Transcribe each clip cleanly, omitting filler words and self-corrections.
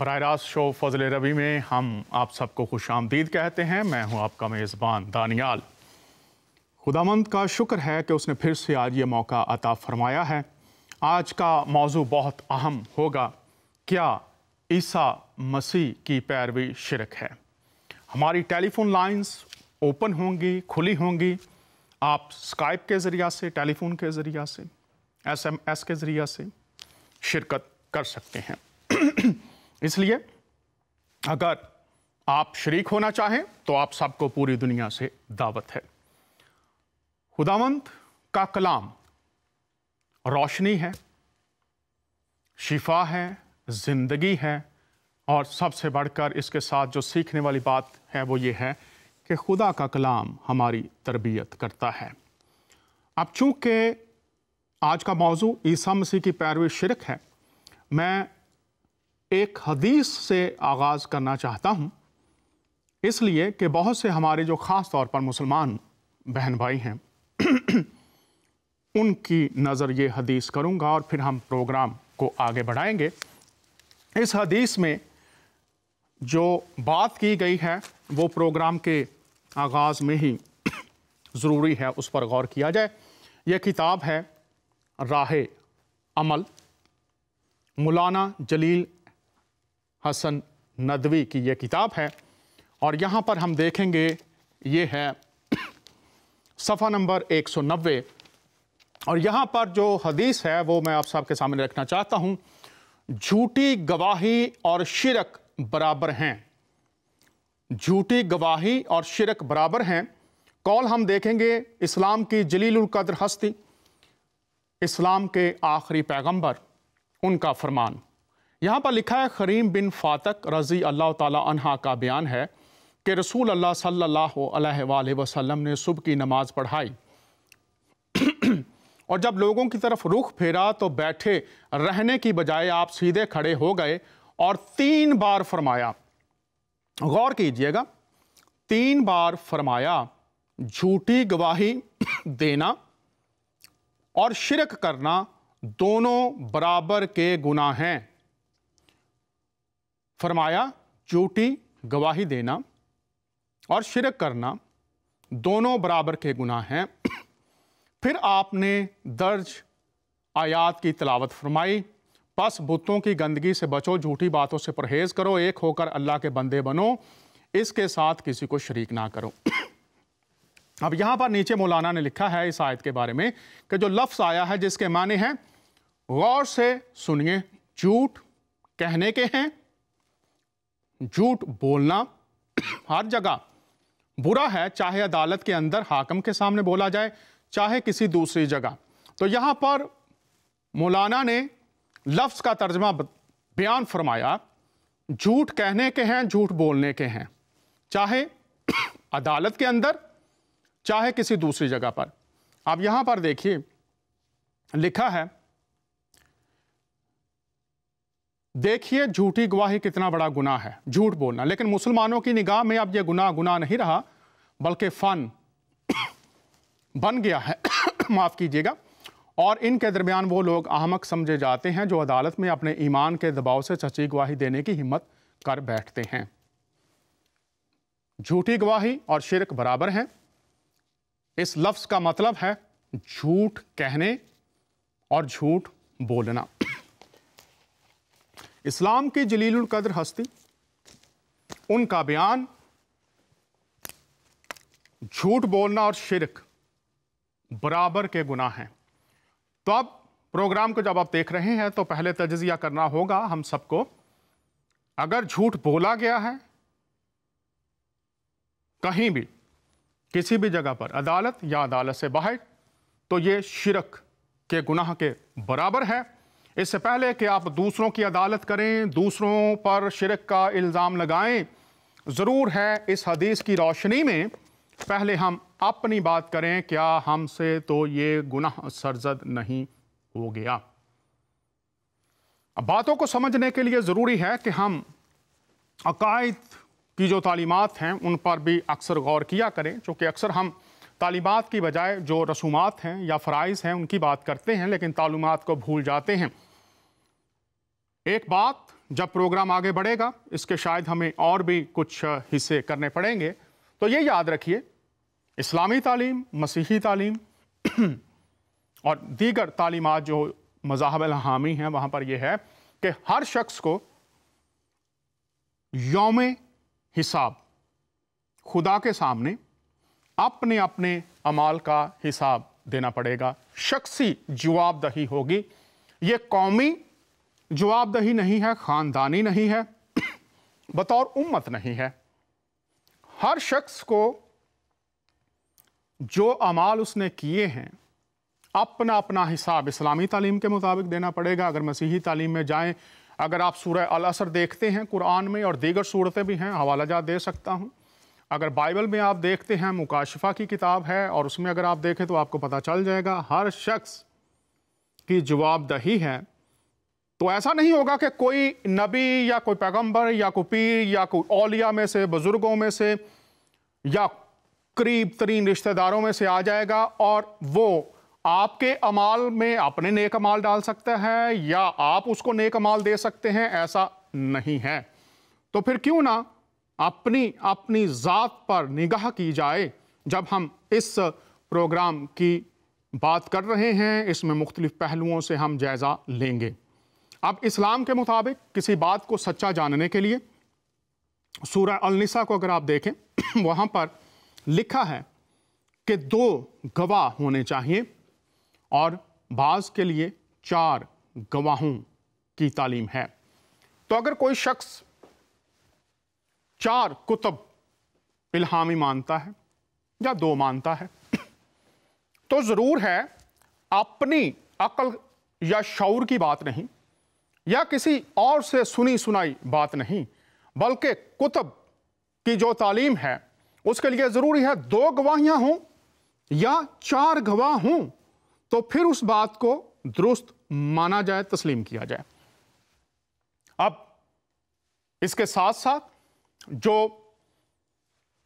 براہ راست شو فضل ربی میں ہم آپ سب کو خوش آمدید کہتے ہیں۔ میں ہوں آپ کا میزبان دانیال۔ خداوند کا شکر ہے کہ اس نے پھر سے آج یہ موقع عطا فرمایا ہے۔ آج کا موضوع بہت اہم ہوگا، کیا عیسیٰ مسیح کی پیروی شرک ہے؟ ہماری ٹیلی فون لائنز اوپن ہوں گی، کھلی ہوں گی۔ آپ اسکائپ کے ذریعہ سے، ٹیلی فون کے ذریعہ سے، SMS کے ذریعہ سے شرکت کر سکتے ہیں۔ اس لیے اگر آپ شریک ہونا چاہیں تو آپ سب کو پوری دنیا سے دعوت ہے۔ خداوند کا کلام روشنی ہے، شفا ہے، زندگی ہے، اور سب سے بڑھ کر اس کے ساتھ جو سیکھنے والی بات ہے وہ یہ ہے کہ خدا کا کلام ہماری تربیت کرتا ہے۔ اب چونکہ آج کا موضوع عیسیٰ مسیح کی پیروی شرک ہے، میں ایک حدیث سے آغاز کرنا چاہتا ہوں، اس لیے کہ بہت سے ہمارے جو خاص طور پر مسلمان بہن بھائی ہیں ان کی نظر یہ حدیث کروں گا اور پھر ہم پروگرام کو آگے بڑھائیں گے۔ اس حدیث میں جو بات کی گئی ہے وہ پروگرام کے آغاز میں ہی ضروری ہے اس پر غور کیا جائے۔ یہ کتاب ہے راہ عمل، مولانا جلیل حسن ندوی کی یہ کتاب ہے، اور یہاں پر ہم دیکھیں گے یہ ہے صفحہ نمبر 190، اور یہاں پر جو حدیث ہے وہ میں آپ سب کے سامنے رکھنا چاہتا ہوں۔ جھوٹی گواہی اور شرک برابر ہیں۔ جھوٹی گواہی اور شرک برابر ہیں۔ قول ہم دیکھیں گے اسلام کی جلیل القدر ہستی، اسلام کے آخری پیغمبر، ان کا فرمان۔ یہاں پر لکھا ہے خریم بن فاتق رضی اللہ تعالی عنہ کا بیان ہے کہ رسول اللہ صلی اللہ علیہ وآلہ وسلم نے صبح کی نماز پڑھائی اور جب لوگوں کی طرف رخ پھیرا تو بیٹھے رہنے کی بجائے آپ سیدھے کھڑے ہو گئے اور 3 بار فرمایا، غور کیجئے گا، 3 بار فرمایا، جھوٹی گواہی دینا اور شرک کرنا دونوں برابر کے گناہ ہیں۔ فرمایا جھوٹی گواہی دینا اور شرک کرنا دونوں برابر کے گناہ ہیں۔ پھر آپ نے درج آیات کی تلاوت فرمائی، پس بتوں کی گندگی سے بچو، جھوٹی باتوں سے پرہیز کرو، ایک ہو کر اللہ کے بندے بنو، اس کے ساتھ کسی کو شریک نہ کرو۔ اب یہاں پر نیچے مولانا نے لکھا ہے اس آیت کے بارے میں کہ جو لفظ آیا ہے جس کے معنی ہیں، غور سے سنیے، جھوٹ کہنے کے ہیں، جھوٹ بولنا ہر جگہ برا ہے، چاہے عدالت کے اندر حاکم کے سامنے بولا جائے، چاہے کسی دوسری جگہ۔ تو یہاں پر مولانا نے لفظ کا ترجمہ بیان فرمایا، جھوٹ کہنے کے ہیں، جھوٹ بولنے کے ہیں، چاہے عدالت کے اندر، چاہے کسی دوسری جگہ پر۔ اب یہاں پر دیکھیے لکھا ہے، دیکھیے جھوٹی گواہی کتنا بڑا گناہ ہے، جھوٹ بولنا، لیکن مسلمانوں کی نگاہ میں اب یہ گناہ نہیں رہا بلکہ فن بن گیا ہے معاف کیجیے گا، اور ان کے درمیان وہ لوگ احمق سمجھے جاتے ہیں جو عدالت میں اپنے ایمان کے دباؤ سے سچی گواہی دینے کی ہمت کر بیٹھتے ہیں۔ جھوٹی گواہی اور شرک برابر ہیں۔ اس لفظ کا مطلب ہے جھوٹ کہنے اور جھوٹ بولنا۔ اسلام کی جلیل القدر ہستی، ان کا بیان، جھوٹ بولنا اور شرک برابر کے گناہ ہیں۔ تو اب پروگرام کو جب آپ دیکھ رہے ہیں تو پہلے تجزیہ کرنا ہوگا ہم سب کو، اگر جھوٹ بولا گیا ہے کہیں بھی، کسی بھی جگہ پر، عدالت یا عدالت سے باہر، تو یہ شرک کے گناہ کے برابر ہے۔ اس سے پہلے کہ آپ دوسروں کی عدالت کریں، دوسروں پر شرک کا الزام لگائیں، ضرور ہے اس حدیث کی روشنی میں پہلے ہم اپنی بات کریں، کیا ہم سے تو یہ گناہ سرزد نہیں ہو گیا؟ اب باتوں کو سمجھنے کے لیے ضروری ہے کہ ہم عقائد کی جو تعلیمات ہیں ان پر بھی اکثر غور کیا کریں، چونکہ اکثر ہم تعلیمات کی بجائے جو رسومات ہیں یا فرائض ہیں ان کی بات کرتے ہیں، لیکن تعلیمات کو بھول جاتے ہیں۔ ایک بات جب پروگرام آگے بڑھے گا، اس کے شاید ہمیں اور بھی کچھ حصے کرنے پڑیں گے، تو یہ یاد رکھیے اسلامی تعلیم، مسیحی تعلیم اور دیگر تعلیمات جو مذاہب الحامی ہیں وہاں پر یہ ہے کہ ہر شخص کو یوم حساب خدا کے سامنے اپنے اپنے اعمال کا حساب دینا پڑے گا، شخصی جواب دہی ہوگی۔ یہ قومی جواب دہی نہیں ہے، خاندانی نہیں ہے، بطور امت نہیں ہے۔ ہر شخص کو جو اعمال اس نے کیے ہیں اپنا اپنا حساب اسلامی تعلیم کے مطابق دینا پڑے گا۔ اگر مسیحی تعلیم میں جائیں، اگر آپ سورہ العصر دیکھتے ہیں قرآن میں، اور دیگر صورتیں بھی ہیں، حوالہ جات دے سکتا ہوں۔ اگر بائبل میں آپ دیکھتے ہیں، مکاشفہ کی کتاب ہے، اور اس میں اگر آپ دیکھیں تو آپ کو پتہ چل جائے گا ہر شخص کی جواب دہی ہے۔ تو ایسا نہیں ہوگا کہ کوئی نبی یا کوئی پیغمبر یا کوئی پیر یا کوئی اولیاء میں سے، بزرگوں میں سے یا قریب ترین رشتہ داروں میں سے آ جائے گا اور وہ آپ کے اعمال میں اپنے نیک اعمال ڈال سکتا ہے یا آپ اس کو نیک اعمال دے سکتے ہیں، ایسا نہیں ہے۔ تو پھر کیوں نہ اپنی ذات پر نگاہ کی جائے جب ہم اس پروگرام کی بات کر رہے ہیں، اس میں مختلف پہلوؤں سے ہم جائزہ لیں گے۔ اب اسلام کے مطابق کسی بات کو سچا جاننے کے لیے سورہ النساء کو اگر آپ دیکھیں، وہاں پر لکھا ہے کہ 2 گواہ ہونے چاہیے اور بعض کے لیے 4 گواہوں کی تعلیم ہے۔ تو اگر کوئی شخص 4 کتب الہامی مانتا ہے یا 2 مانتا ہے تو ضرور ہے اپنی عقل یا شعور کی بات نہیں یا کسی اور سے سنی سنائی بات نہیں، بلکہ کتب کی جو تعلیم ہے اس کے لیے ضروری ہے 2 گواہیاں ہوں یا 4 گواہ ہوں، تو پھر اس بات کو درست مانا جائے، تسلیم کیا جائے۔ اب اس کے ساتھ ساتھ جو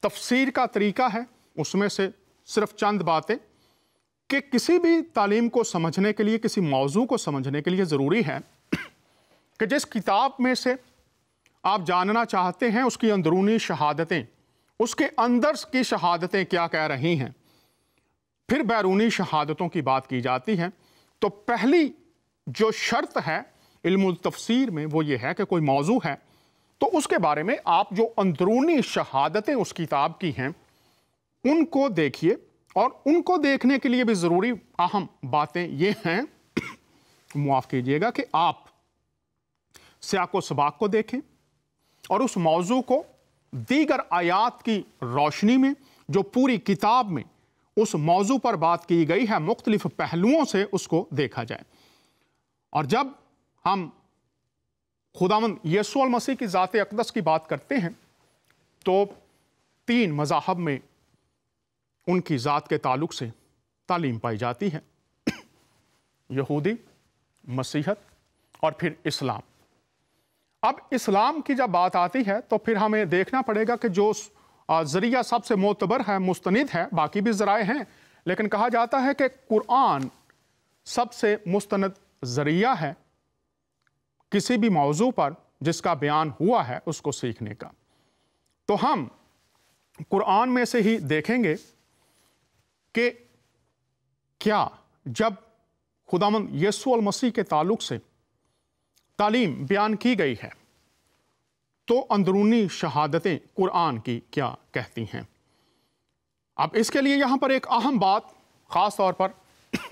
تفسیر کا طریقہ ہے اس میں سے صرف چند باتیں کہ کسی بھی تعلیم کو سمجھنے کے لیے، کسی موضوع کو سمجھنے کے لیے ضروری ہے کہ جس کتاب میں سے آپ جاننا چاہتے ہیں اس کی اندرونی شہادتیں، اس کے اندر کی شہادتیں کیا کہہ رہی ہیں، پھر بیرونی شہادتوں کی بات کی جاتی ہے۔ تو پہلی جو شرط ہے علم التفسیر میں وہ یہ ہے کہ کوئی موضوع ہے تو اس کے بارے میں آپ جو اندرونی شہادتیں اس کتاب کی ہیں ان کو دیکھیے، اور ان کو دیکھنے کے لیے بھی ضروری اہم باتیں یہ ہیں، معاف کیجیے گا، کہ آپ سیاق و سباق کو دیکھیں اور اس موضوع کو دیگر آیات کی روشنی میں جو پوری کتاب میں اس موضوع پر بات کی گئی ہے مختلف پہلوؤں سے اس کو دیکھا جائے۔ اور جب ہم خداوند یسوع المسیح کی ذات اقدس کی بات کرتے ہیں تو 3 مذاہب میں ان کی ذات کے تعلق سے تعلیم پائی جاتی ہے، یہودی، مسیحیت اور پھر اسلام۔ اب اسلام کی جب بات آتی ہے تو پھر ہمیں دیکھنا پڑے گا کہ جو ذریعہ سب سے معتبر ہے، مستند ہے، باقی بھی ذرائع ہیں، لیکن کہا جاتا ہے کہ قرآن سب سے مستند ذریعہ ہے کسی بھی موضوع پر جس کا بیان ہوا ہے اس کو سیکھنے کا۔ تو ہم قرآن میں سے ہی دیکھیں گے کہ کیا جب خداوند یسوع المسیح کے تعلق سے تعلیم بیان کی گئی ہے تو اندرونی شہادتیں قرآن کی کیا کہتی ہیں۔ اب اس کے لیے یہاں پر ایک اہم بات خاص طور پر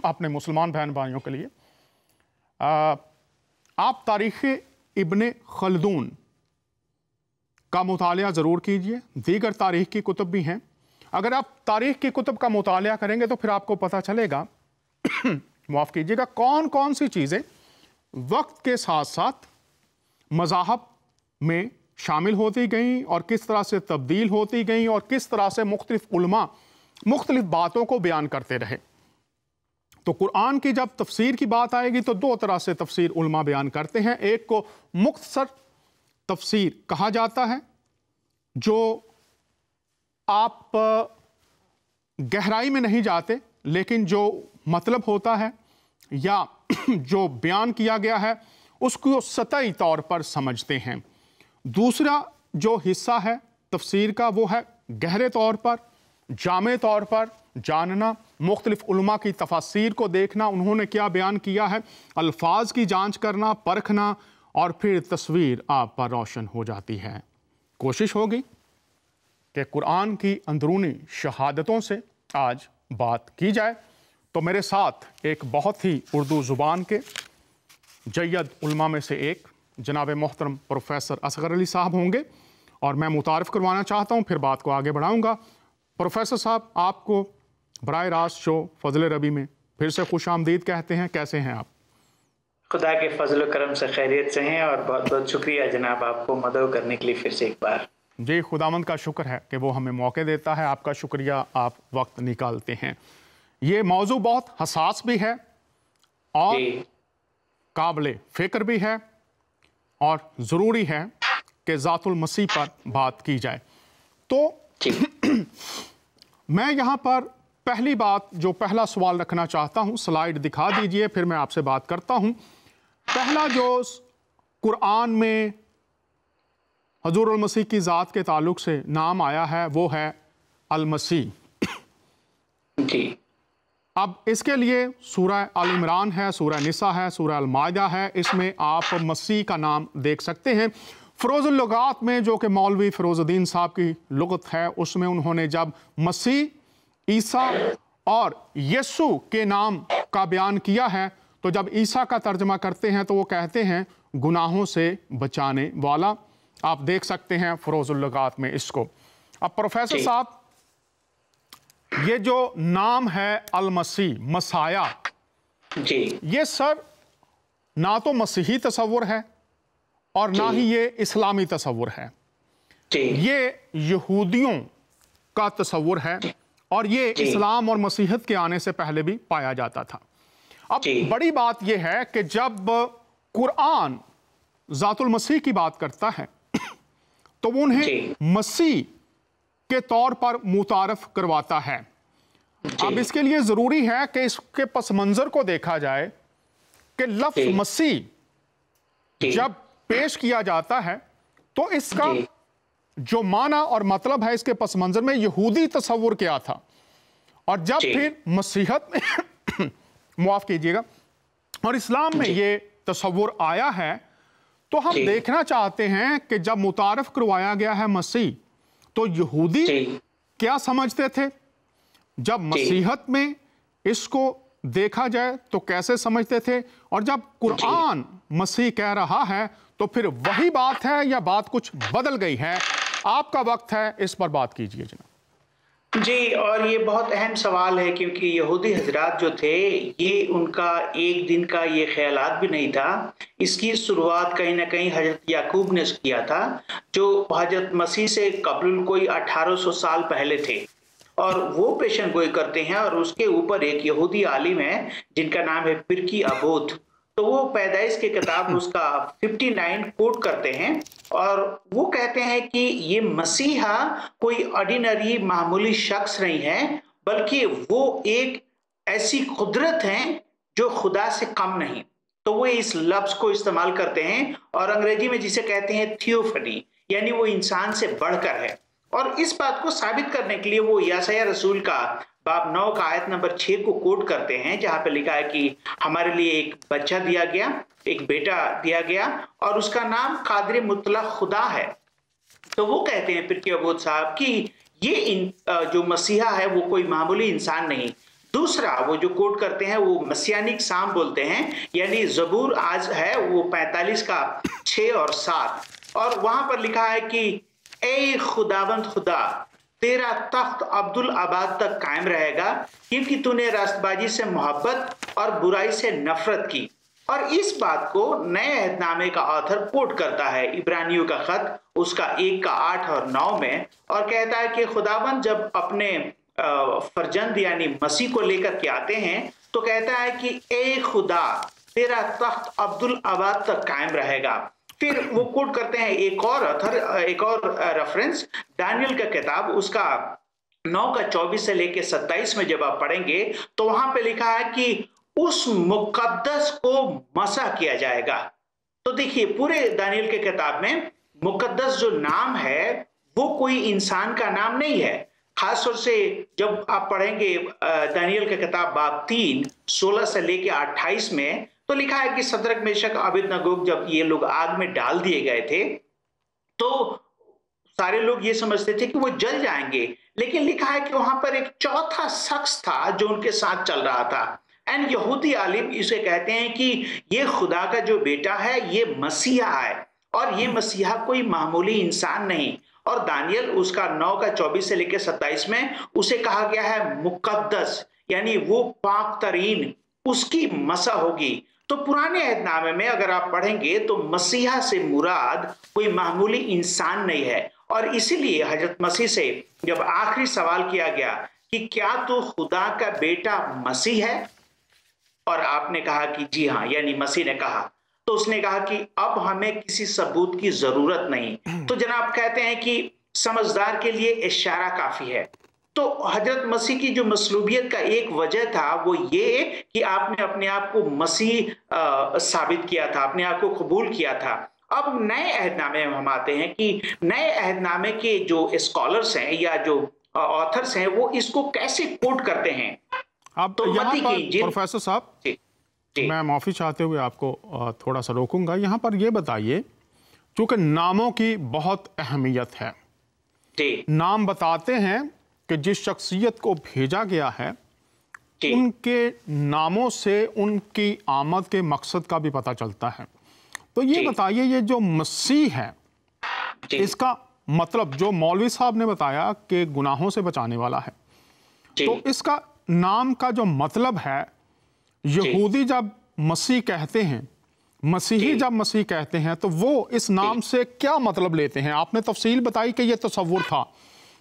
اپنے مسلمان بہن بھائیوں کے لیے، آپ تاریخ ابن خلدون کا مطالعہ ضرور کیجئے، دیگر تاریخ کی کتب بھی ہیں۔ اگر آپ تاریخ کی کتب کا مطالعہ کریں گے تو پھر آپ کو پتہ چلے گا معاف کیجیے گا کون کون سی چیزیں وقت کے ساتھ ساتھ مذاہب میں شامل ہوتی گئیں اور کس طرح سے تبدیل ہوتی گئیں اور کس طرح سے مختلف علماء مختلف باتوں کو بیان کرتے رہے۔ تو قرآن کی جب تفسیر کی بات آئے گی تو 2 طرح سے تفسیر علماء بیان کرتے ہیں۔ ایک کو مختصر تفسیر کہا جاتا ہے جو آپ گہرائی میں نہیں جاتے لیکن جو مطلب ہوتا ہے یا جو بیان کیا گیا ہے اس کو سطحی طور پر سمجھتے ہیں۔ دوسرا جو حصہ ہے تفسیر کا وہ ہے گہرے طور پر، جامع طور پر جاننا، مختلف علماء کی تفاسیر کو دیکھنا، انہوں نے کیا بیان کیا ہے، الفاظ کی جانچ کرنا، پرکھنا، اور پھر تصویر آپ پر روشن ہو جاتی ہے۔ کوشش ہوگی کہ قرآن کی اندرونی شہادتوں سے آج بات کی جائے۔ تو میرے ساتھ ایک بہت ہی اردو زبان کے جید علماء میں سے ایک جناب محترم پروفیسر اصغر علی صاحب ہوں گے، اور میں متعارف کروانا چاہتا ہوں، پھر بات کو آگے بڑھاؤں گا۔ پروفیسر صاحب، آپ کو براہ راست شو فضل ربی میں پھر سے خوش آمدید کہتے ہیں۔ کیسے ہیں آپ؟ خدا کے فضل و کرم سے خیریت سے ہیں، اور بہت بہت شکریہ جناب آپ کو مدعو کرنے کے لیے پھر سے ایک بار۔ جی، خداوند کا شکر ہے کہ وہ ہمیں موقع دیتا ہے، آپ کا شکریہ، آپ وقت نکالتے ہیں۔ یہ موضوع بہت حساس بھی ہے اور قابل فکر بھی ہے، اور ضروری ہے کہ ذات المسیح پر بات کی جائے۔ تو میں یہاں پر پہلی بات جو پہلا سوال رکھنا چاہتا ہوں، سلائیڈ دکھا دیجئے، پھر میں آپ سے بات کرتا ہوں۔ پہلا جو قرآن میں حضور المسیح کی ذات کے تعلق سے نام آیا ہے وہ ہے المسیح۔ جی، اب اس کے لیے سورہ آل عمران ہے، سورہ نساء ہے، سورہ المائدہ ہے، اس میں آپ مسیح کا نام دیکھ سکتے ہیں۔ فروز اللغات میں جو کہ مولوی فیروز الدین صاحب کی لغت ہے، اس میں انہوں نے جب مسیح، عیسیٰ اور یسوع کے نام کا بیان کیا ہے، تو جب عیسیٰ کا ترجمہ کرتے ہیں تو وہ کہتے ہیں گناہوں سے بچانے والا۔ آپ دیکھ سکتے ہیں فروز اللغات میں اس کو۔ اب پروفیسر صاحب، یہ جو نام ہے المسیح، مسایہ، جی، یہ سر نہ تو مسیحی تصور ہے اور نہ ہی یہ اسلامی تصور ہے، یہ یہودیوں کا تصور ہے، اور یہ اسلام اور مسیحیت کے آنے سے پہلے بھی پایا جاتا تھا۔ اب بڑی بات یہ ہے کہ جب قرآن ذات المسیح کی بات کرتا ہے تو وہ انہیں مسیح کے طور پر متعارف کرواتا ہے۔ اب اس کے لیے ضروری ہے کہ اس کے پس منظر کو دیکھا جائے کہ لفظ مسیح جب پیش کیا جاتا ہے تو اس کا جو معنی اور مطلب ہے، اس کے پس منظر میں یہودی تصور کیا تھا، اور جب پھر مسیحیت میں معاف کیجیے گا اور اسلام میں یہ تصور آیا ہے، تو ہم دیکھنا چاہتے ہیں کہ جب متعارف کروایا گیا ہے مسیح، تو یہودی کیا سمجھتے تھے، جب مسیحیت میں اس کو دیکھا جائے تو کیسے سمجھتے تھے، اور جب قرآن مسیح کہہ رہا ہے تو پھر وہی بات ہے یا بات کچھ بدل گئی ہے؟ آپ کا وقت ہے، اس پر بات کیجئے جناب۔ جی، اور یہ بہت اہم سوال ہے، کیونکہ یہودی حضرات جو تھے، یہ ان کا ایک دن کا یہ خیالات بھی نہیں تھا۔ اس کی شروعات کہیں نہ کہیں حضرت یعقوب نے کیا تھا، جو حضرت مسیح سے قبل کوئی 1800 سال پہلے تھے، اور وہ پیشن گوئی کرتے ہیں، اور اس کے اوپر ایک یہودی عالم ہے جن کا نام ہے پرکی ابوت، تو وہ پیدائش کی کتاب اس کا 59 کوٹ کرتے ہیں، اور وہ کہتے ہیں کہ یہ مسیحا کوئی آرڈینری معمولی شخص نہیں ہے، بلکہ وہ ایک ایسی قدرت ہے جو خدا سے کم نہیں۔ تو وہ اس لفظ کو استعمال کرتے ہیں، اور انگریزی میں جسے کہتے ہیں تھیوفنی، یعنی وہ انسان سے بڑھ کر ہے۔ اور اس بات کو ثابت کرنے کے لیے وہ یسعیاہ رسول کا باب 9 کا آیت نمبر 6 کو کوٹ کرتے ہیں، جہاں پہ لکھا ہے کہ ہمارے لیے ایک بچہ دیا گیا، ایک بیٹا دیا گیا، اور اس کا نام قادر مطلق خدا ہے۔ تو وہ کہتے ہیں پرکی ابوت صاحب کہ یہ جو مسیحا ہے وہ کوئی معمولی انسان نہیں۔ دوسرا وہ جو کوٹ کرتے ہیں وہ مسیانک سام بولتے ہیں، یعنی زبور آج ہے وہ 45 کا 6 اور 7، اور وہاں پر لکھا ہے کہ اے خداوند خدا، تیرا تخت عبدالآباد تک قائم رہے گا، کیونکہ تو نے راست بازی سے محبت اور برائی سے نفرت کی۔ اور اس بات کو نئے عہد نامے کا آتھر کوٹ کرتا ہے، عبرانیوں کا خط اس کا 1 کا 8 اور 9 میں، اور کہتا ہے کہ خداوند جب اپنے فرزند یعنی مسیح کو لے کر کے آتے ہیں تو کہتا ہے کہ اے خدا، تیرا تخت عبدالآباد تک قائم رہے گا۔ پھر وہ کوٹ کرتے ہیں ایک اور ریفرنس، دانیل کا کتاب اس کا 9 کا 24 سے لے کے 27 میں جب آپ پڑھیں گے تو وہاں پہ لکھا ہے کہ اس مقدس کو مسح کیا جائے گا۔ تو دیکھیے پورے دانیل کے کتاب میں مقدس جو نام ہے وہ کوئی انسان کا نام نہیں ہے. خاص طور سے جب آپ پڑھیں گے دانیل کا کتاب باب 3 16 سے لے کے 28 میں تو لکھا ہے کہ صدرک میشک عبدنگو جب یہ لوگ آگ میں ڈال دیے گئے تھے تو سارے لوگ یہ سمجھتے تھے کہ وہ جل جائیں گے، لیکن لکھا ہے کہ وہاں پر ایک چوتھا شخص تھا جو ان کے ساتھ چل رہا تھا. اینڈ یہودی عالم اسے کہتے ہیں کہ یہ خدا کا جو بیٹا ہے یہ مسیحا ہے، اور یہ مسیحا کوئی معمولی انسان نہیں. اور دانیل اس کا 9 کا 24 سے لے کے 27 میں اسے کہا گیا ہے مقدس، یعنی وہ پاک ترین، اس کی مسح ہوگی. تو پرانے عہد نامے میں اگر آپ پڑھیں گے تو مسیحا سے مراد کوئی معمولی انسان نہیں ہے. اور اسی لیے حضرت مسیح سے جب آخری سوال کیا گیا کہ کیا تو خدا کا بیٹا مسیح ہے، اور آپ نے کہا کہ جی ہاں، یعنی مسیح نے کہا، تو اس نے کہا کہ اب ہمیں کسی ثبوت کی ضرورت نہیں. تو جناب کہتے ہیں کہ سمجھدار کے لیے اشارہ کافی ہے. تو حضرت مسیح کی جو مصلوبیت کا ایک وجہ تھا وہ یہ کہ آپ نے اپنے آپ کو مسیح ثابت کیا تھا، اپنے آپ کو قبول کیا تھا. اب نئے عہد نامے میں ہم آتے ہیں کہ نئے عہد نامے کے جو اسکالرز ہیں یا جو آتھرز ہیں وہ اس کو کیسے کوٹ کرتے ہیں. اب یہاں پر پروفیسر صاحب میں معافی چاہتے ہوئے آپ کو تھوڑا سا روکوں گا. یہاں پر یہ بتائیے، چونکہ ناموں کی بہت اہمیت ہے، نام بتاتے ہیں کہ جس شخصیت کو بھیجا گیا ہے ان کے ناموں سے ان کی آمد کے مقصد کا بھی پتہ چلتا ہے. تو یہ بتائیے، یہ جو مسیح ہے اس کا مطلب جو مولوی صاحب نے بتایا کہ گناہوں سے بچانے والا ہے، تو اس کا نام کا جو مطلب ہے، یہودی جب مسیح کہتے ہیں، مسیحی جب مسیح کہتے ہیں تو وہ اس نام سے کیا مطلب لیتے ہیں؟ آپ نے تفصیل بتائی کہ یہ تصور تھا،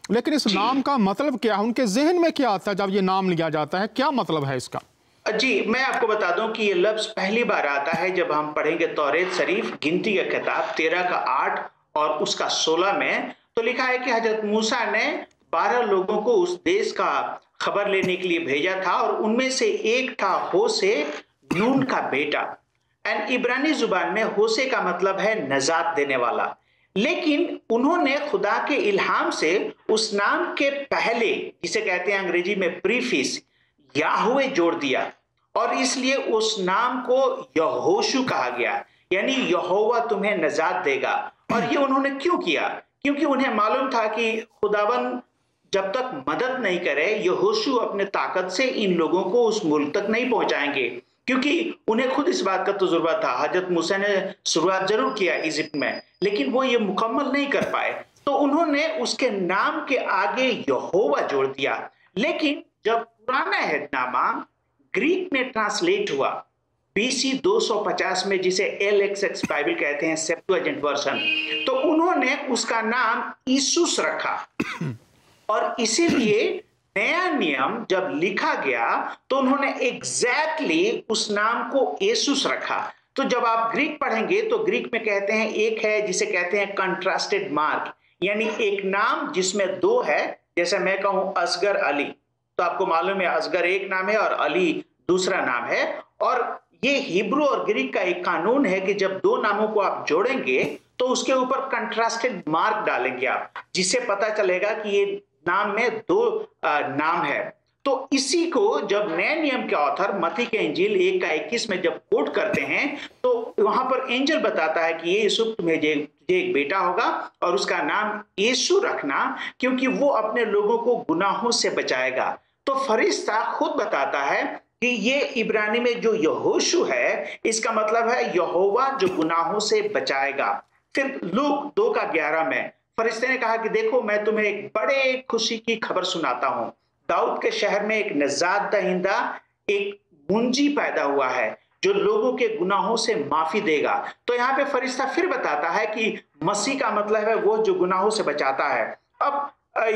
لیکن اس نام کا مطلب کیا ہے؟ ان کے ذہن میں کیا آتا ہے جب یہ نام لیا جاتا ہے؟ کیا مطلب ہے اس کا؟ جی میں آپ کو بتا دوں کہ یہ لفظ پہلی بار آتا ہے جب ہم پڑھیں گے توریت شریف گنتی کا کتاب 13 کا 8 اور اس کا 16 میں. تو لکھا ہے کہ حضرت موسیٰ نے 12 لوگوں کو اس دیش کا خبر لینے کے لیے بھیجا تھا، اور ان میں سے ایک تھا ہوسے، نون کا بیٹا. عبرانی زبان میں ہوسے کا مطلب ہے نجات دینے والا، لیکن انہوں نے خدا کے الہام سے اس نام کے پہلے، جسے کہتے ہیں انگریزی میں پریفس، یاہوے جوڑ دیا، اور اس لیے اس نام کو یہوشو کہا گیا، یعنی یہوہ تمہیں نجات دے گا. اور یہ انہوں نے کیوں کیا؟ کیونکہ انہیں معلوم تھا کہ خداوند جب تک مدد نہیں کرے یہوشو اپنے طاقت سے ان لوگوں کو اس ملک تک نہیں پہنچائیں گے، کیونکہ انہیں خود اس بات کا تجربہ تھا. حضرت موسیٰ نے شروعات ضرور کیا ایجپٹ میں، لیکن وہ یہ مکمل نہیں کر پائے، تو انہوں نے اس کے نام کے آگے یہوہ جوڑ دیا. لیکن جب پرانا عہد نامہ گریک میں ٹرانسلیٹ ہوا BC 250 میں، جسے LXX بائبل کہتے ہیں، سیپٹویجنٹ ورژن، تو انہوں نے اس کا نام یسوس رکھا. اور اسی لیے نیا نیم جب لکھا گیا تو انہوں نے ایگزیکٹلی اس نام کو یسوس رکھا. تو جب آپ گریک پڑھیں گے تو گریک میں کہتے ہیں ایک ہے جسے کہتے ہیں کنٹراسٹڈ مارک، یعنی ایک نام جس میں دو ہے. جیسے میں کہوں اصغر علی، تو آپ کو معلوم ہے اصغر ایک نام ہے اور علی دوسرا نام ہے. اور یہ ہیبرو اور گریک کا ایک قانون ہے کہ جب دو ناموں کو آپ جوڑیں گے تو اس کے اوپر کنٹراسٹڈ مارک ڈالیں گے آپ، جس سے پتا چلے گا کہ یہ نام میں دو نام ہے. تو اسی کو جب نئے نیم کے آتھر متی کے انجیل 1 کا 21 میں جب کوٹ کرتے ہیں تو وہاں پر اینجل بتاتا ہے کہ یہ یسوع تمہیں ایک بیٹا ہوگا اور اس کا نام یسوع رکھنا، کیونکہ وہ اپنے لوگوں کو گناہوں سے بچائے گا. تو فرشتہ خود بتاتا ہے کہ یہ عبرانی میں جو یہوشو ہے اس کا مطلب ہے یہوہ جو گناہوں سے بچائے گا. پھر لوک 2 کا 11 میں فرشتے نے کہا کہ دیکھو میں تمہیں ایک بڑے خوشی کی خبر سناتا ہوں، داؤد کے شہر میں ایک نجات دہندہ، ایک منجی پیدا ہوا ہے جو لوگوں کے گناہوں سے معافی دے گا. تو یہاں پہ فرشتہ پھر بتاتا ہے کہ مسیح کا مطلب ہے وہ جو گناہوں سے بچاتا ہے. اب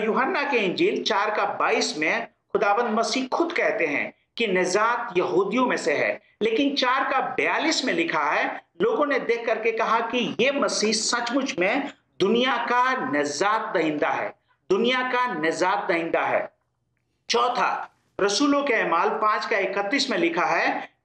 یوحنا کے انجیل 4 کا 22 میں خداوند مسیح خود کہتے ہیں کہ نجات یہودیوں میں سے ہے، لیکن 4 کا 42 میں لکھا ہے لوگوں نے دیکھ کر کے کہا کہ یہ مسیح سچ مچ میں دنیا کا نجات دہندہ ہے، دنیا کا نجات دہندہ ہے. چوتھا رسولوں کے اعمال 5 کا 31 میں لکھا ہے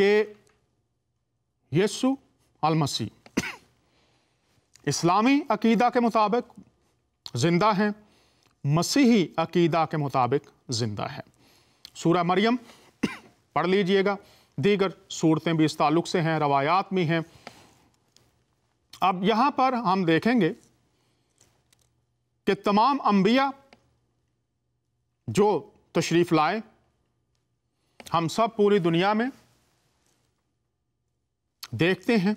کہ یسوع المسیح اسلامی عقیدہ کے مطابق زندہ ہیں، مسیحی عقیدہ کے مطابق زندہ ہے۔ سورہ مریم پڑھ لیجئے گا، دیگر صورتیں بھی اس تعلق سے ہیں، روایات بھی ہیں۔ اب یہاں پر ہم دیکھیں گے کہ تمام انبیاء جو تشریف لائے، ہم سب پوری دنیا میں دیکھتے ہیں،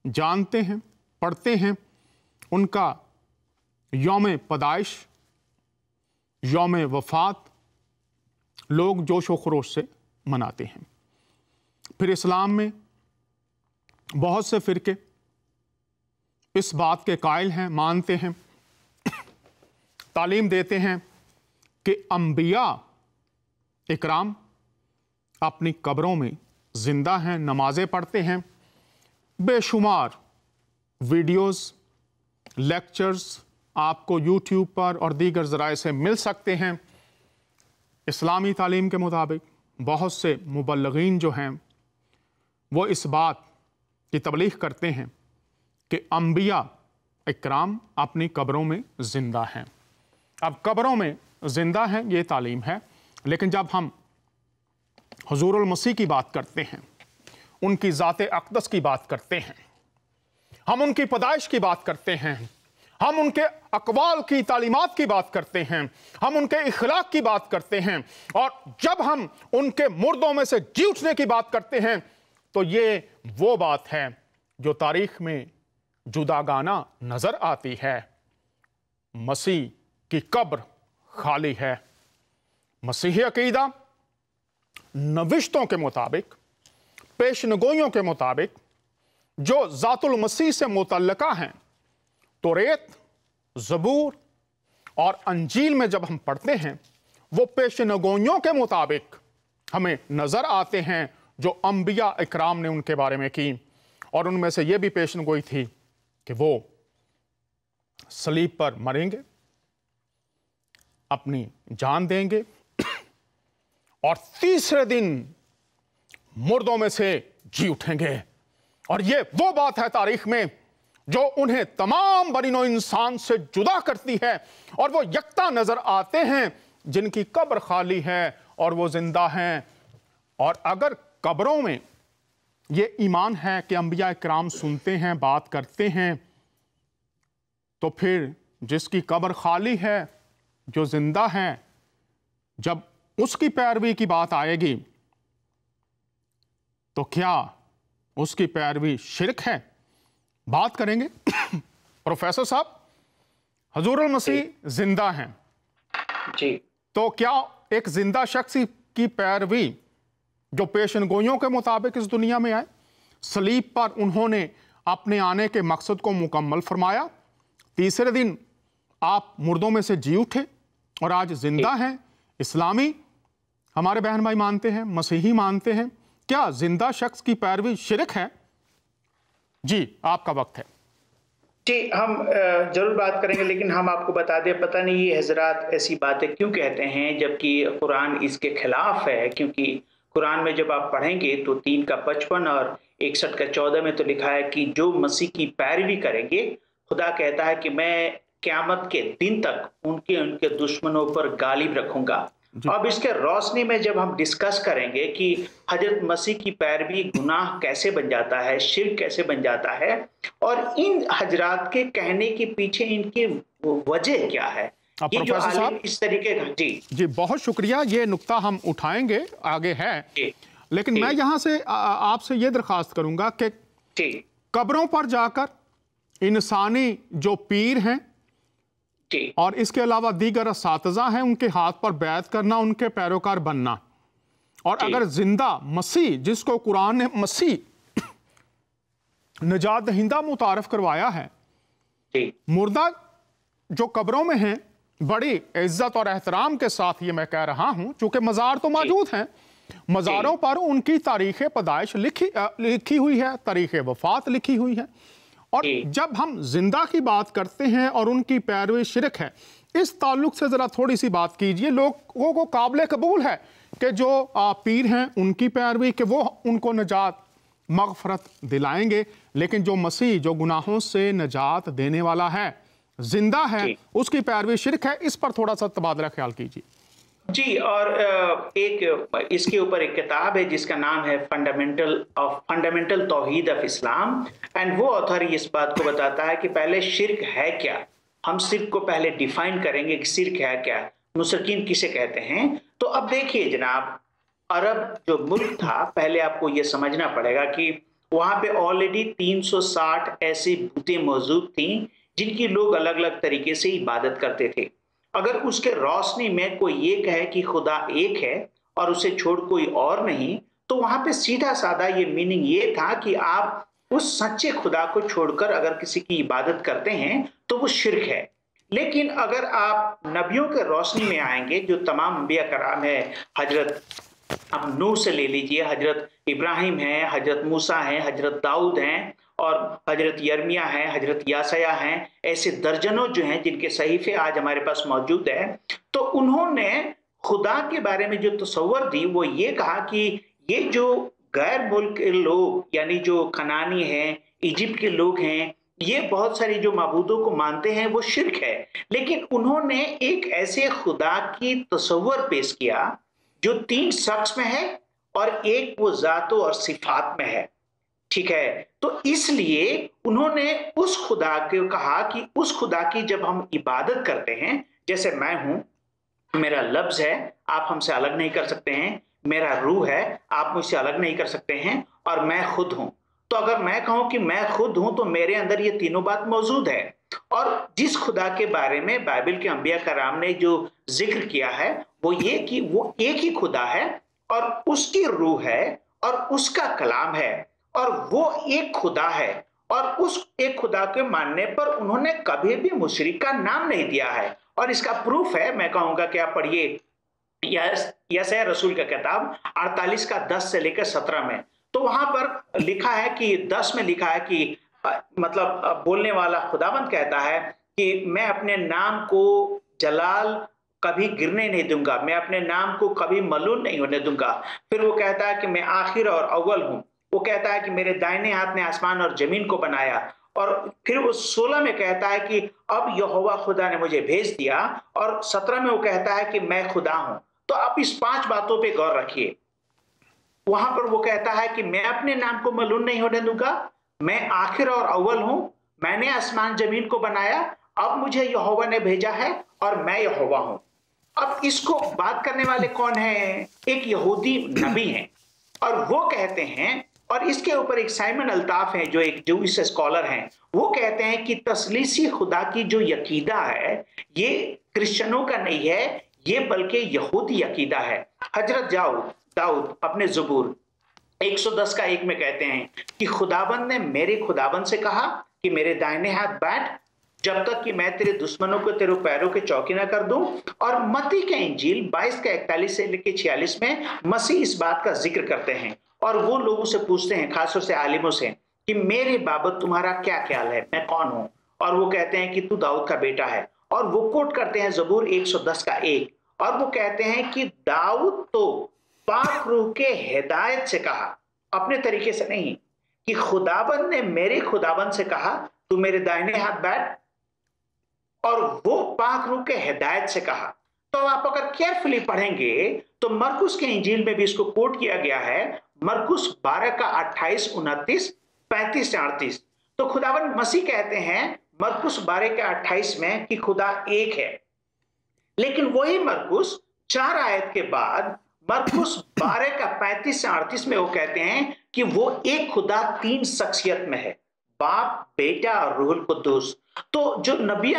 جانتے ہیں، پڑھتے ہیں، ان کا یوم پیدائش، یوم وفات لوگ جوش و خروش سے مناتے ہیں۔ پھر اسلام میں بہت سے فرقے اس بات کے قائل ہیں، مانتے ہیں، تعلیم دیتے ہیں کہ انبیاء اکرام اپنی قبروں میں زندہ ہیں، نمازیں پڑھتے ہیں۔ بے شمار ویڈیوز، لیکچرز آپ کو یوٹیوب پر اور دیگر ذرائع سے مل سکتے ہیں۔ اسلامی تعلیم کے مطابق بہت سے مبلغین جو ہیں وہ اس بات کی تبلیغ کرتے ہیں کہ انبیاء اکرام اپنی قبروں میں زندہ ہیں۔ اب قبروں میں زندہ ہیں یہ تعلیم ہے، لیکن جب ہم حضور المسیح کی بات کرتے ہیں، ان کی ذات اقدس کی بات کرتے ہیں، ہم ان کی پیدائش کی بات کرتے ہیں، ہم ان کے اقوال کی تعلیمات کی بات کرتے ہیں، ہم ان کے اخلاق کی بات کرتے ہیں، اور جب ہم ان کے مردوں میں سے جی اٹھنے کی بات کرتے ہیں تو یہ وہ بات ہے جو تاریخ میں جداگانہ نظر آتی ہے۔ مسیح کی قبر خالی ہے۔ مسیحی عقیدہ نوشتوں کے مطابق، پیشنگوئیوں کے مطابق جو ذات المسیح سے متعلقہ ہیں، توریت، زبور اور انجیل میں جب ہم پڑھتے ہیں وہ پیشنگوئیوں کے مطابق ہمیں نظر آتے ہیں جو انبیاء اکرام نے ان کے بارے میں کی، اور ان میں سے یہ بھی پیشنگوئی تھی کہ وہ صلیب پر مریں گے، اپنی جان دیں گے، اور تیسرے دن مردوں میں سے جی اٹھیں گے۔ اور یہ وہ بات ہے تاریخ میں جو انہیں تمام بنی نوع انسان سے جدا کرتی ہے، اور وہ یکتا نظر آتے ہیں جن کی قبر خالی ہے اور وہ زندہ ہیں۔ اور اگر قبروں میں یہ ایمان ہے کہ انبیاء اکرام سنتے ہیں، بات کرتے ہیں، تو پھر جس کی قبر خالی ہے، جو زندہ ہے، جب اس کی پیروی کی بات آئے گی تو کیا اس کی پیروی شرک ہے؟ بات کریں گے۔ پروفیسر صاحب، حضور المسیح زندہ ہیں، جی، تو کیا ایک زندہ شخص کی پیروی جو پیشن گوئیوں کے مطابق اس دنیا میں آئے، صلیب پر انہوں نے اپنے آنے کے مقصد کو مکمل فرمایا، تیسرے دن آپ مردوں میں سے جی اٹھے اور آج زندہ ہیں، اسلامی ہمارے بہن بھائی مانتے ہیں، مسیحی مانتے ہیں، کیا زندہ شخص کی پیروی شرک ہے؟ جی، آپ کا وقت ہے۔ جی، ہم ضرور بات کریں گے، لیکن ہم آپ کو بتا دیں، پتہ نہیں یہ حضرات ایسی باتیں کیوں کہتے ہیں جبکہ قرآن اس کے خلاف ہے، کیونکہ قرآن میں جب آپ پڑھیں گے تو 3:55 اور 61:14 میں تو لکھا ہے کہ جو مسیح کی پیروی کریں گے، خدا کہتا ہے کہ میں قیامت کے دن تک ان کے دشمنوں پر غالب رکھوں گا۔ اب اس کے روشنی میں جب ہم ڈسکس کریں گے کہ حضرت مسیح کی پیروی گناہ کیسے بن جاتا ہے، شرک کیسے بن جاتا ہے، اور ان حضرات کے کہنے کے پیچھے ان کی وجہ کیا ہے، یہ جو عالم اس طریقے کا۔ جی بہت شکریہ، یہ نقطہ ہم اٹھائیں گے، آگے ہے، لیکن میں یہاں سے آپ سے یہ درخواست کروں گا کہ قبروں پر جا کر انسانی جو پیر ہیں اور اس کے علاوہ دیگر اساتذہ ہیں، ان کے ہاتھ پر بیعت کرنا، ان کے پیروکار بننا، اور اگر زندہ مسیح جس کو قرآن نے مسیح نجات دہندہ متعارف کروایا ہے، مردہ جو قبروں میں ہیں، بڑی عزت اور احترام کے ساتھ یہ میں کہہ رہا ہوں، چونکہ مزار تو موجود ہیں، مزاروں پر ان کی تاریخ پیدائش لکھی ہوئی ہے، تاریخ وفات لکھی ہوئی ہے، اور جب ہم زندہ کی بات کرتے ہیں اور ان کی پیروی شرک ہے، اس تعلق سے ذرا تھوڑی سی بات کیجئے۔ لوگوں کو قابل قبول ہے کہ جو پیر ہیں ان کی پیروی کہ وہ ان کو نجات مغفرت دلائیں گے، لیکن جو مسیح جو گناہوں سے نجات دینے والا ہے، زندہ ہے، اس کی پیروی شرک ہے۔ اس پر تھوڑا سا تبادلہ خیال کیجیے۔ جی، اور ایک اس کے اوپر ایک کتاب ہے جس کا نام ہے فنڈامنٹل توحید آف اسلام، اینڈ وہ آتھر اس بات کو بتاتا ہے کہ پہلے شرک ہے کیا۔ ہم شرک کو پہلے ڈیفائن کریں گے کہ شرک ہے کیا، مشرکین کسے کہتے ہیں۔ تو اب دیکھیے جناب، عرب جو ملک تھا، پہلے آپ کو یہ سمجھنا پڑے گا کہ وہاں پہ آلریڈی 360 ایسی بتیں موجود تھیں جن کی لوگ الگ الگ طریقے سے عبادت کرتے تھے۔ اگر اس کے روشنی میں کوئی یہ کہے کہ خدا ایک ہے اور اسے چھوڑ کوئی اور نہیں، تو وہاں پہ سیدھا سادہ یہ میننگ یہ تھا کہ آپ اس سچے خدا کو چھوڑ کر اگر کسی کی عبادت کرتے ہیں تو وہ شرک ہے۔ لیکن اگر آپ نبیوں کے روشنی میں آئیں گے، جو تمام انبیاء کرام ہے، حضرت اب نوح سے لے لیجئے، حضرت ابراہیم ہیں، حضرت موسیٰ ہیں، حضرت داؤد ہیں، اور حضرت یرمیہ ہیں، حضرت یاسیہ ہیں، ایسے درجنوں جو ہیں جن کے صحیفے آج ہمارے پاس موجود ہیں، تو انہوں نے خدا کے بارے میں جو تصور دی وہ یہ کہا کہ یہ جو غیر ملک کے لوگ، یعنی جو کنانی ہیں، ایجپٹ کے لوگ ہیں، یہ بہت ساری جو معبودوں کو مانتے ہیں وہ شرک ہے۔ لیکن انہوں نے ایک ایسے خدا کی تصور پیش کیا جو 3 شخص میں ہے اور ایک وہ ذاتوں اور صفات میں ہے، ٹھیک ہے۔ تو اس لیے انہوں نے اس خدا کو کہا کہ اس خدا کی جب ہم عبادت کرتے ہیں، جیسے میں ہوں، میرا لفظ ہے، آپ ہم سے الگ نہیں کر سکتے ہیں، میرا روح ہے، آپ مجھ سے الگ نہیں کر سکتے ہیں، اور میں خود ہوں۔ تو اگر میں کہوں کہ میں خود ہوں تو میرے اندر یہ تینوں بات موجود ہے۔ اور جس خدا کے بارے میں بائبل کے انبیاء کرام نے جو ذکر کیا ہے وہ یہ کہ وہ ایک ہی خدا ہے، اور اس کی روح ہے، اور اس کا کلام ہے، اور وہ ایک خدا ہے، اور اس ایک خدا کے ماننے پر انہوں نے کبھی بھی مشرک کا نام نہیں دیا ہے۔ اور اس کا پروف ہے، میں کہوں گا کہ آپ پڑھیے یسعیاہ رسول کا کتاب 48 کا 10 سے لے کر 17 میں، تو وہاں پر لکھا ہے کہ 10 میں لکھا ہے کہ مطلب بولنے والا خداوند کہتا ہے کہ میں اپنے نام کو جلال کبھی گرنے نہیں دوں گا، میں اپنے نام کو کبھی ملون نہیں ہونے دوں گا۔ پھر وہ کہتا ہے کہ میں آخر اور اول ہوں۔ وہ کہتا ہے کہ میرے دائنے ہاتھ نے آسمان اور زمین کو بنایا۔ اور پھر وہ 16 میں کہتا ہے کہ اب یہوہ خدا نے مجھے بھیج دیا، اور 17 میں وہ کہتا ہے کہ میں خدا ہوں۔ تو آپ اس 5 باتوں پہ غور رکھیے۔ وہاں پر وہ کہتا ہے کہ میں اپنے نام کو ملون نہیں ہونے دوں گا، میں آخر اور اول ہوں، میں نے آسمان زمین کو بنایا، اب مجھے یہوہ نے بھیجا ہے اور میں یہوہ ہوں۔ اب اس کو بات کرنے والے کون ہیں؟ ایک یہودی نبی ہیں، اور وہ کہتے ہیں، اور اس کے اوپر ایک سائمن الطاف ہیں جو ایک جوئش اسکالر ہیں، وہ کہتے ہیں کہ تثلیثی خدا کی جو عقیدہ ہے یہ کرسچنوں کا نہیں ہے، یہ بلکہ یہودی عقیدہ ہے۔ حضرت داؤد اپنے زبور 110 کا 1 میں کہتے ہیں کہ خداوند نے میرے خداوند سے کہا کہ میرے دائنے ہاتھ بیٹھ جب تک کہ میں تیرے دشمنوں کو تیرے پیروں کے چوکی نہ کر دوں۔ اور متی کا انجیل 22 کا 41 سے لے کے 46 میں مسیح اس بات کا ذکر کرتے ہیں، اور وہ لوگوں سے پوچھتے ہیں، خاص طور سے عالموں سے، کہ میرے بابت تمہارا کیا خیال ہے، میں کون ہوں؟ اور وہ کہتے ہیں کہ تو داؤد کا بیٹا ہے۔ اور وہ کوٹ کرتے ہیں زبور 110 کا 1، اور وہ کہتے ہیں کہ داؤد تو پاک روح کے ہدایت سے کہا، اپنے طریقے سے نہیں، کہ خداوند نے میرے خداوند سے کہا تو میرے دائنے ہاتھ بیٹھ، اور وہ پاک روح کے ہدایت سے کہا۔ تو آپ اگر کیئرفلی پڑھیں گے تو مرکس کے انجیل میں بھی اس کو کوٹ کیا گیا ہے، مرکس 12 کا 28 29 35 سے 38۔ تو خداوند مسیح کہتے ہیں مرکس 12 کا 28 میں کہ خدا ایک ہے، لیکن وہی مرکس 4 آیت کے بعد مرکس 12 کا 35 سے 38 میں وہ کہتے ہیں کہ وہ ایک خدا 3 شخصیت میں ہے، باپ، بیٹا اور روح القدس۔ تو جو نبی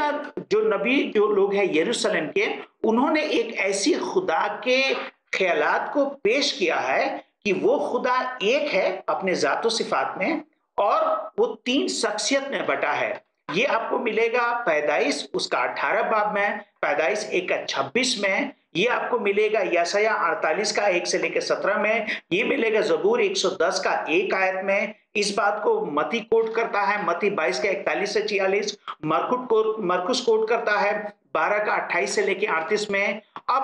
جو لوگ ہیں یروشلم کے، انہوں نے ایک ایسی خدا کے خیالات کو پیش کیا ہے کہ وہ خدا ایک ہے اپنے ذات و صفات میں، اور وہ 3 شخصیت میں بٹا ہے۔ یہ آپ کو ملے گا پیدائش اس کا 18 باب میں، پیدائش 1 کا 26 میں، یہ آپ کو ملے گا یسعیاہ 48 کا 1 سے لے کے 17 میں، یہ ملے گا زبور 110 کا 1 آیت میں۔ اس بات کو متی کوٹ کرتا ہے، متی 22 کا 41 سے 46، مرکس کوٹ کرتا ہے 12 کا 28 سے لے کے 38 میں۔ اب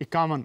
51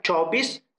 24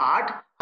8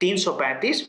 335,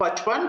55,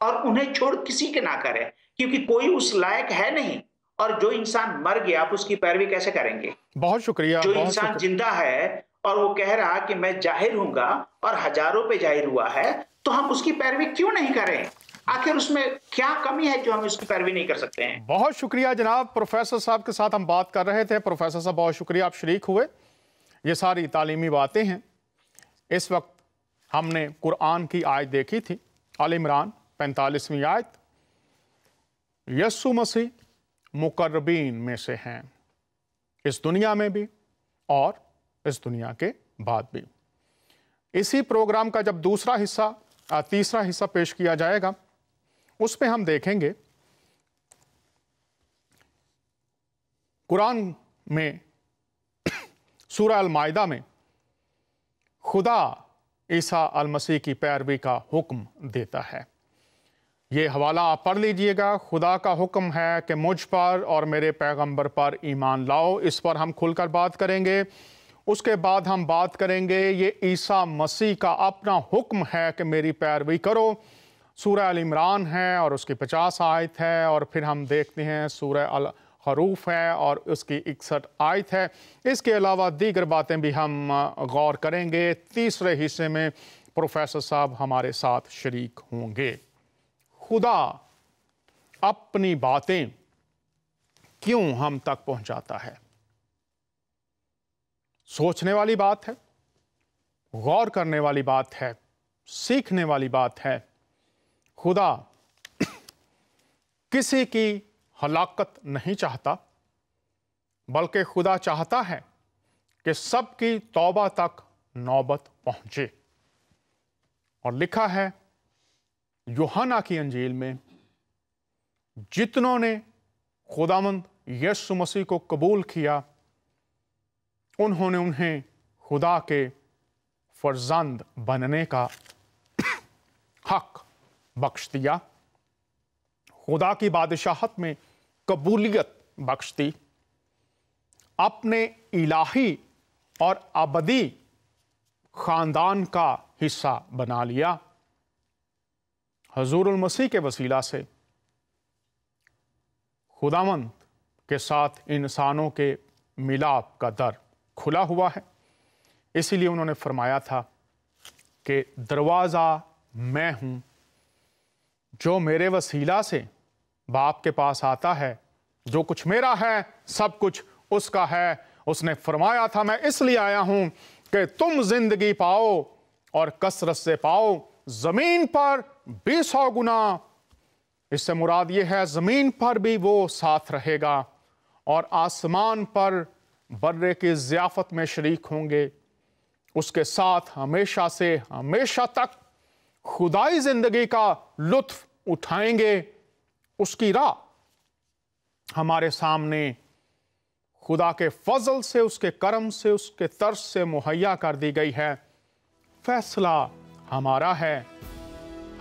اور انہیں چھوڑ کسی کے نہ کریں، کیونکہ کوئی اس لائق ہے نہیں، اور جو انسان مر گیا آپ اس کی پیروی کیسے کریں گے؟ بہت شکریہ. جو انسان زندہ ہے اور وہ کہہ رہا کہ میں ظاہر ہوں گا اور ہزاروں پہ ظاہر ہوا ہے، تو ہم اس کی پیروی کیوں نہیں کریں؟ آخر اس میں کیا کمی ہے جو ہم اس کی پیروی نہیں کر سکتے ہیں؟ بہت شکریہ جناب. پروفیسر صاحب کے ساتھ ہم بات کر رہے تھے. پروفیسر صاحب بہت شکریہ آپ شریک ہوئے. یہ ساری تعلیمی باتیں ہیں. اس وقت ہم نے قرآن کی آیت دیکھی تھی، آل عمران 45ویں آیت. یسوع مسیح مقربین میں سے ہیں، اس دنیا میں بھی اور اس دنیا کے بعد بھی. اسی پروگرام کا جب تیسرا حصہ پیش کیا جائے گا، اس پہ ہم دیکھیں گے قرآن میں سورہ المائدہ میں خدا عیسیٰ المسیح کی پیروی کا حکم دیتا ہے. یہ حوالہ آپ پڑھ لیجئے گا. خدا کا حکم ہے کہ مجھ پر اور میرے پیغمبر پر ایمان لاؤ. اس پر ہم کھل کر بات کریں گے. اس کے بعد ہم بات کریں گے یہ عیسیٰ مسیح کا اپنا حکم ہے کہ میری پیروی کرو. سورہ آل عمران ہے اور اس کی 50 آیت ہے، اور پھر ہم دیکھتے ہیں سورہ الحروف ہے اور اس کی 61 آیت ہے. اس کے علاوہ دیگر باتیں بھی ہم غور کریں گے. تیسرے حصے میں پروفیسر صاحب ہمارے ساتھ شریک ہوں گے. خدا اپنی باتیں کیوں ہم تک پہنچاتا ہے؟ سوچنے والی بات ہے، غور کرنے والی بات ہے، سیکھنے والی بات ہے. خدا کسی کی ہلاکت نہیں چاہتا، بلکہ خدا چاہتا ہے کہ سب کی توبہ تک نوبت پہنچے. اور لکھا ہے یوحنا کی انجیل میں، جتنوں نے خداوند یسوع مسیح کو قبول کیا انہوں نے انہیں خدا کے فرزند بننے کا حق بخش دیا، خدا کی بادشاہت میں قبولیت بخش دی، اپنے الہی اور ابدی خاندان کا حصہ بنا لیا. حضور المسیح کے وسیلہ سے خداوند کے ساتھ انسانوں کے ملاپ کا در کھلا ہوا ہے. اسی لیے انہوں نے فرمایا تھا کہ دروازہ میں ہوں، جو میرے وسیلہ سے باپ کے پاس آتا ہے، جو کچھ میرا ہے سب کچھ اس کا ہے. اس نے فرمایا تھا میں اس لیے آیا ہوں کہ تم زندگی پاؤ اور کثرت سے پاؤ، زمین پر 200 گنا. اس سے مراد یہ ہے زمین پر بھی وہ ساتھ رہے گا اور آسمان پر برے کی ضیافت میں شریک ہوں گے. اس کے ساتھ ہمیشہ سے ہمیشہ تک خدائی زندگی کا لطف اٹھائیں گے. اس کی راہ ہمارے سامنے خدا کے فضل سے، اس کے کرم سے، اس کے طرز سے مہیا کر دی گئی ہے. فیصلہ ہمارا ہے،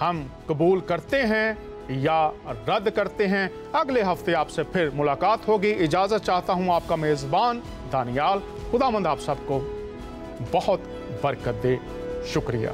ہم قبول کرتے ہیں یا رد کرتے ہیں. اگلے ہفتے آپ سے پھر ملاقات ہوگی. اجازت چاہتا ہوں آپ کا میزبان دانیال. خداوند آپ سب کو بہت برکت دے. شکریہ.